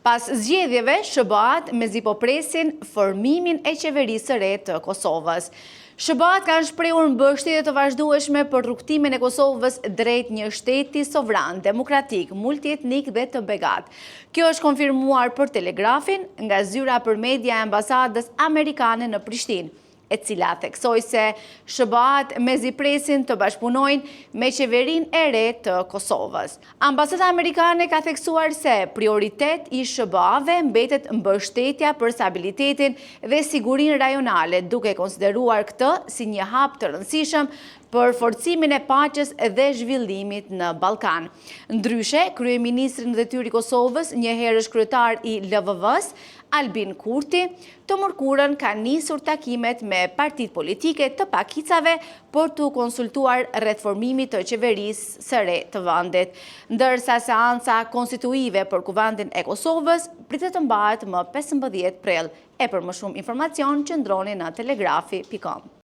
Pas zgjedhjeve, SHBA-t mezi po presin formimin e qeverisë së re të Kosovës. SHBA-t kanë shprehur mbështetje të vazhdueshme për rrugtimin e Kosovës drejt një shteti sovran, demokratik, multietnik dhe të begat. Kjo është konfirmuar për Telegrafin nga zyra për media e ambasadës amerikane në Prishtinë, e cila theksoi se SHBA-t mezi presin të bashkëpunojnë me qeverinë e re të Kosovës. Ambasada amerikane ka theksuar se prioritet i SHBA-ve mbetet mbështetja për stabilitetin dhe sigurinë rajonale, duke konsideruar këtë si një hap të rëndësishëm për forcimin e paqes dhe zhvillimit në Ballkan. Ndryshe, kryeministri në detyrë i Kosovës, një herësh kryetar i LVV-s, Albin Kurti, të mërkurën ka nisur takimet me partitë politike të pakicave për të konsultuar rreth formimit të qeverisë së re të vendit, ndërsa seanca konstituive për Kuvendin e Kosovës pritet të mbahet më 15 prill. E për më shumë informacion, qëndroni në telegrafi.com.